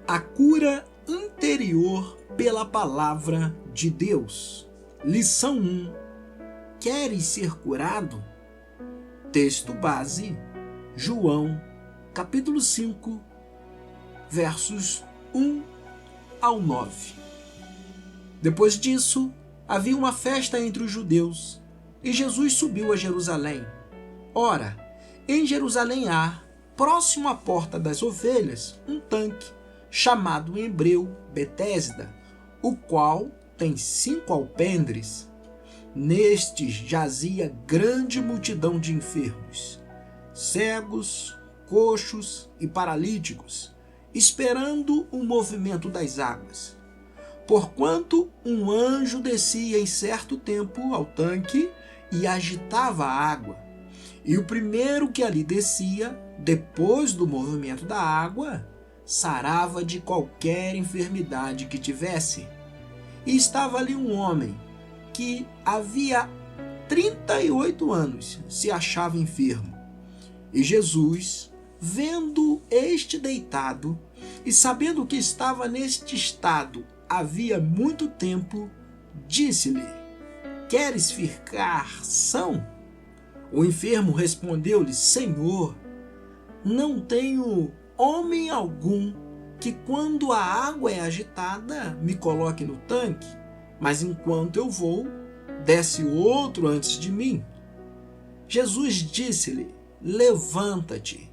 A cura interior pela palavra de Deus. Lição 1. Queres ser curado? Texto base, João, capítulo 5, versos 1 ao 9. Depois disso, havia uma festa entre os judeus, e Jesus subiu a Jerusalém. Ora, em Jerusalém há, próximo à porta das ovelhas, um tanque, chamado em hebreu Betesda, o qual tem 5 alpendres. Nestes jazia grande multidão de enfermos, cegos, coxos e paralíticos, esperando o movimento das águas. Porquanto um anjo descia em certo tempo ao tanque e agitava a água, e o primeiro que ali descia, depois do movimento da água, sarava de qualquer enfermidade que tivesse. E estava ali um homem que havia 38 anos se achava enfermo. E Jesus, vendo este deitado e sabendo que estava neste estado havia muito tempo, disse-lhe: Queres ficar são? O enfermo respondeu-lhe: Senhor, não tenho homem algum que, quando a água é agitada, me coloque no tanque, mas enquanto eu vou, desce outro antes de mim. Jesus disse-lhe: Levanta-te,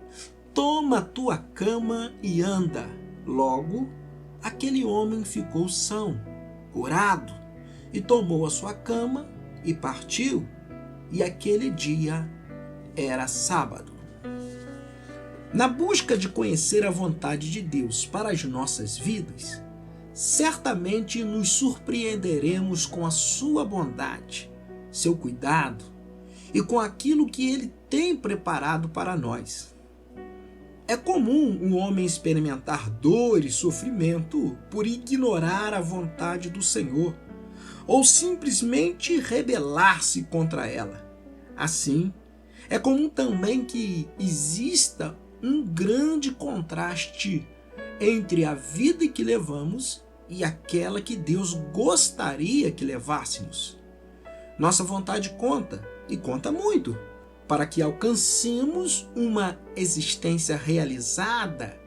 toma tua cama e anda. Logo, aquele homem ficou são, curado, e tomou a sua cama e partiu, e aquele dia era sábado. Na busca de conhecer a vontade de Deus para as nossas vidas, certamente nos surpreenderemos com a sua bondade, seu cuidado e com aquilo que Ele tem preparado para nós. É comum um homem experimentar dor e sofrimento por ignorar a vontade do Senhor ou simplesmente rebelar-se contra ela. Assim, é comum também que exista um grande contraste entre a vida que levamos e aquela que Deus gostaria que levássemos. Nossa vontade conta, e conta muito, para que alcancemos uma existência realizada,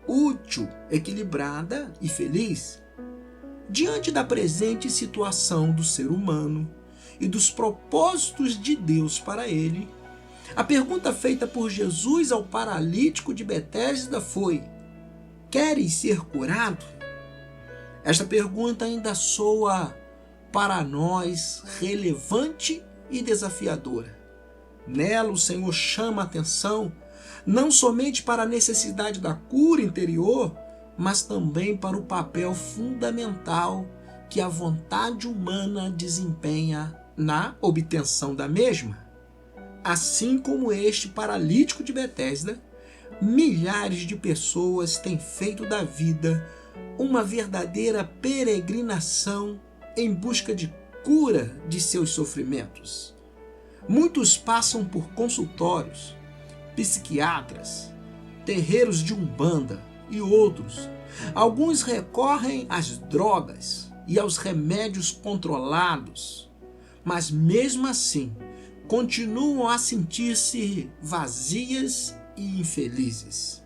útil, equilibrada e feliz. Diante da presente situação do ser humano e dos propósitos de Deus para ele, a pergunta feita por Jesus ao paralítico de Betesda foi: Queres ser curado? Esta pergunta ainda soa para nós relevante e desafiadora. Nela, o Senhor chama a atenção não somente para a necessidade da cura interior, mas também para o papel fundamental que a vontade humana desempenha na obtenção da mesma. Assim como este paralítico de Betesda, milhares de pessoas têm feito da vida uma verdadeira peregrinação em busca de cura de seus sofrimentos. Muitos passam por consultórios, psiquiatras, terreiros de umbanda e outros. Alguns recorrem às drogas e aos remédios controlados, mas mesmo assim continuam a sentir-se vazias e infelizes.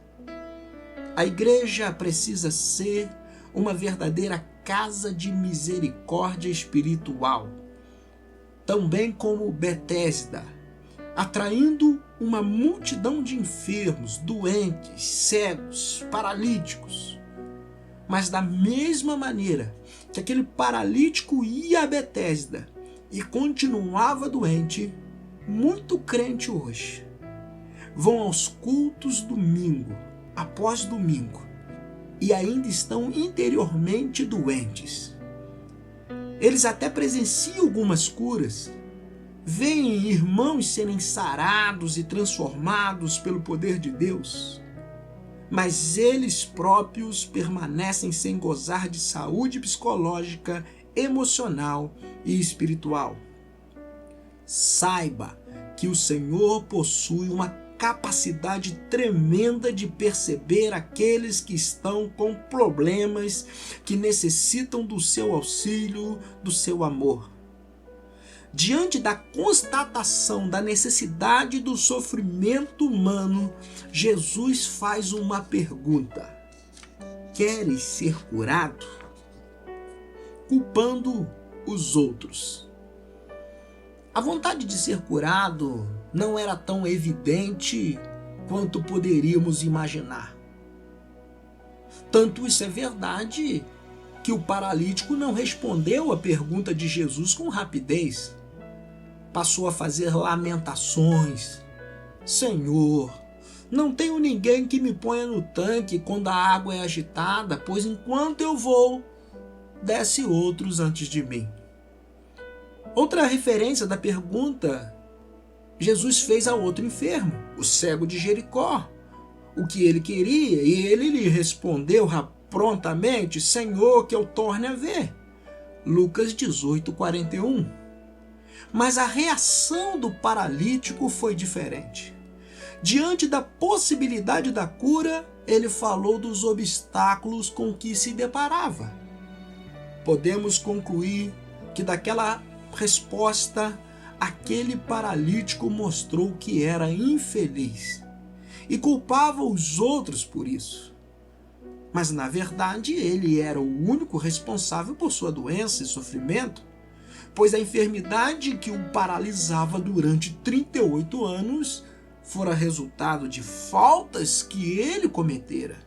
A igreja precisa ser uma verdadeira casa de misericórdia espiritual, também como Betesda, atraindo uma multidão de enfermos, doentes, cegos, paralíticos. Mas da mesma maneira que aquele paralítico ia a Betesda e continuava doente, muito crente hoje vão aos cultos domingo após domingo e ainda estão interiormente doentes. Eles até presenciam algumas curas, veem irmãos serem sarados e transformados pelo poder de Deus, mas eles próprios permanecem sem gozar de saúde psicológica, emocional e espiritual. Saiba que o Senhor possui uma capacidade tremenda de perceber aqueles que estão com problemas, que necessitam do seu auxílio, do seu amor. Diante da constatação da necessidade do sofrimento humano, Jesus faz uma pergunta: queres ser curado? Culpando os outros. A vontade de ser curado não era tão evidente quanto poderíamos imaginar. Tanto isso é verdade que o paralítico não respondeu à pergunta de Jesus com rapidez. Passou a fazer lamentações. Senhor, não tenho ninguém que me ponha no tanque quando a água é agitada, pois enquanto eu vou, desce outros antes de mim. Outra referência da pergunta, Jesus fez a outro enfermo, o cego de Jericó, o que ele queria, e ele lhe respondeu prontamente: Senhor, que eu torne a ver. Lucas 18:41. Mas a reação do paralítico foi diferente. Diante da possibilidade da cura, ele falou dos obstáculos com que se deparava. Podemos concluir que daquela resposta, aquele paralítico mostrou que era infeliz e culpava os outros por isso. Mas, na verdade, ele era o único responsável por sua doença e sofrimento, pois a enfermidade que o paralisava durante 38 anos fora resultado de faltas que ele cometera.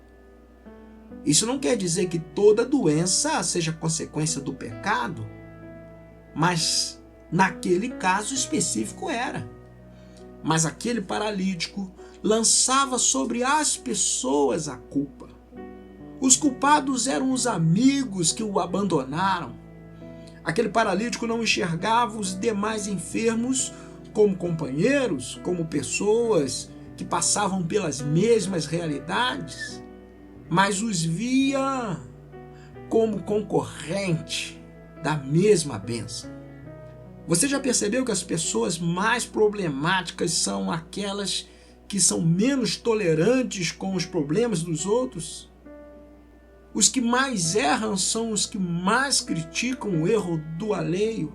Isso não quer dizer que toda doença seja consequência do pecado, mas naquele caso específico era. Mas aquele paralítico lançava sobre as pessoas a culpa. Os culpados eram os amigos que o abandonaram. Aquele paralítico não enxergava os demais enfermos como companheiros, como pessoas que passavam pelas mesmas realidades, mas os via como concorrente da mesma bênção. Você já percebeu que as pessoas mais problemáticas são aquelas que são menos tolerantes com os problemas dos outros? Os que mais erram são os que mais criticam o erro do alheio.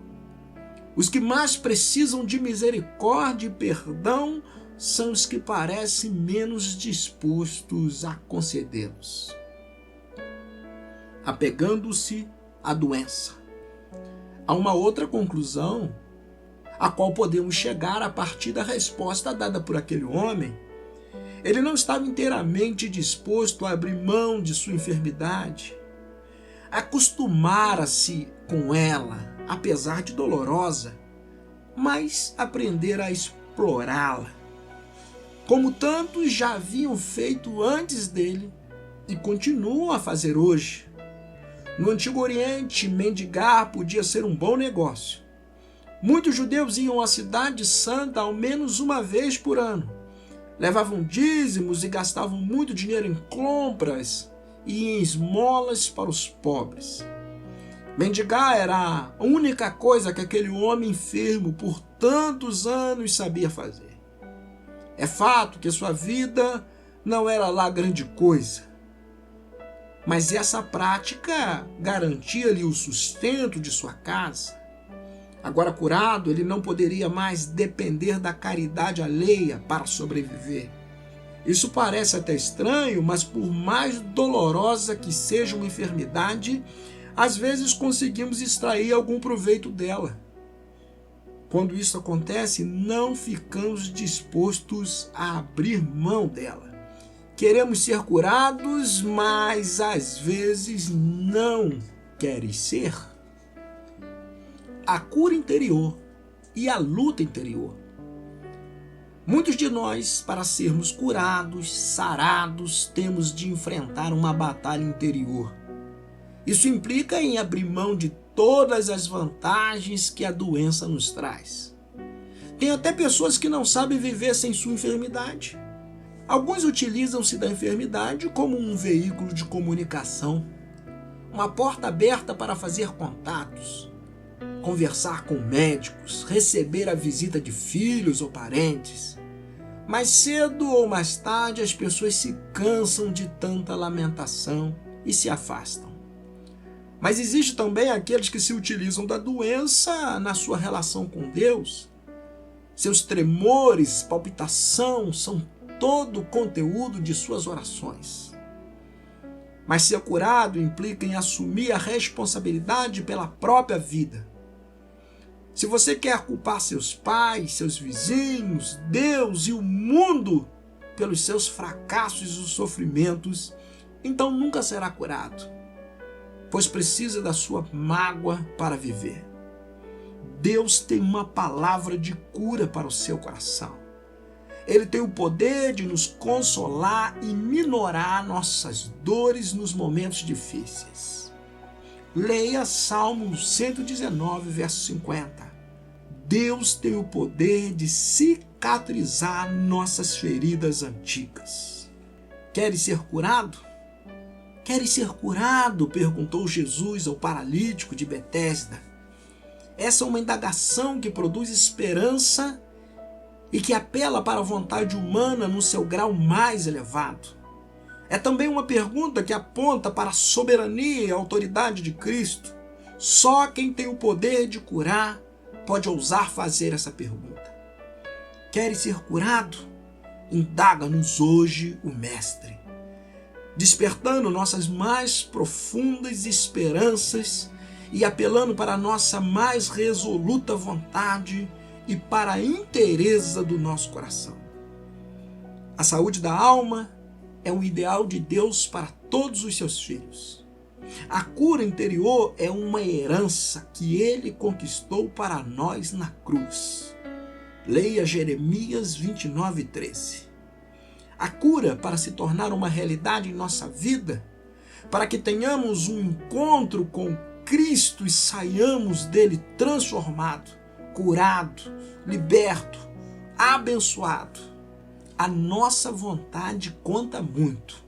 Os que mais precisam de misericórdia e perdão são os que parecem menos dispostos a concedê-los. Apegando-se à doença. Há uma outra conclusão, a qual podemos chegar a partir da resposta dada por aquele homem. Ele não estava inteiramente disposto a abrir mão de sua enfermidade, acostumara-se com ela, apesar de dolorosa, mas aprender a explorá-la, como tantos já haviam feito antes dele e continuam a fazer hoje. No Antigo Oriente, mendigar podia ser um bom negócio. Muitos judeus iam à Cidade Santa ao menos uma vez por ano. Levavam dízimos e gastavam muito dinheiro em compras e em esmolas para os pobres. Mendigar era a única coisa que aquele homem enfermo por tantos anos sabia fazer. É fato que sua vida não era lá grande coisa, mas essa prática garantia-lhe o sustento de sua casa. Agora curado, ele não poderia mais depender da caridade alheia para sobreviver. Isso parece até estranho, mas por mais dolorosa que seja uma enfermidade, às vezes conseguimos extrair algum proveito dela. Quando isso acontece, não ficamos dispostos a abrir mão dela. Queremos ser curados, mas às vezes não queres ser. A cura interior e a luta interior. Muitos de nós, para sermos curados, sarados, temos de enfrentar uma batalha interior. Isso implica em abrir mão de todas as vantagens que a doença nos traz. Tem até pessoas que não sabem viver sem sua enfermidade. Alguns utilizam-se da enfermidade como um veículo de comunicação, uma porta aberta para fazer contatos, conversar com médicos, receber a visita de filhos ou parentes. Mais cedo ou mais tarde, as pessoas se cansam de tanta lamentação e se afastam. Mas existe também aqueles que se utilizam da doença na sua relação com Deus. Seus tremores, palpitação, são todo o conteúdo de suas orações. Mas ser curado implica em assumir a responsabilidade pela própria vida. Se você quer culpar seus pais, seus vizinhos, Deus e o mundo pelos seus fracassos e sofrimentos, então nunca será curado, pois precisa da sua mágoa para viver. Deus tem uma palavra de cura para o seu coração. Ele tem o poder de nos consolar e minorar nossas dores nos momentos difíceis. Leia Salmo 119, verso 50. Deus tem o poder de cicatrizar nossas feridas antigas. Queres ser curado? Queres ser curado? Perguntou Jesus ao paralítico de Betesda. Essa é uma indagação que produz esperança e que apela para a vontade humana no seu grau mais elevado. É também uma pergunta que aponta para a soberania e a autoridade de Cristo. Só quem tem o poder de curar pode ousar fazer essa pergunta. Queres ser curado? Indaga-nos hoje o Mestre, despertando nossas mais profundas esperanças e apelando para a nossa mais resoluta vontade e para a inteireza do nosso coração. A saúde da alma é o ideal de Deus para todos os seus filhos. A cura interior é uma herança que Ele conquistou para nós na cruz. Leia Jeremias 29:13. A cura, para se tornar uma realidade em nossa vida, para que tenhamos um encontro com Cristo e saiamos dele transformado, curado, liberto, abençoado. A nossa vontade conta muito.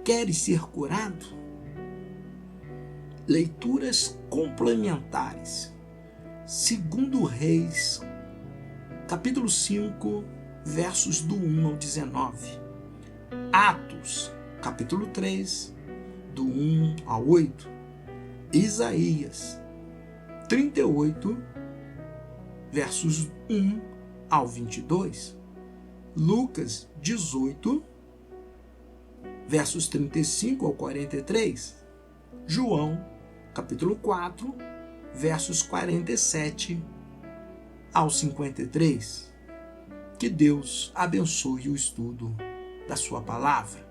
Queres ser curado? Leituras complementares. 2 Reis, capítulo 5, versos do 1 ao 19. Atos, capítulo 3, do 1 ao 8. Isaías 38, versos 1 ao 22. Lucas 18, versos 35 ao 43. João, capítulo 4, versos 47 ao 53. Que Deus abençoe o estudo da sua palavra.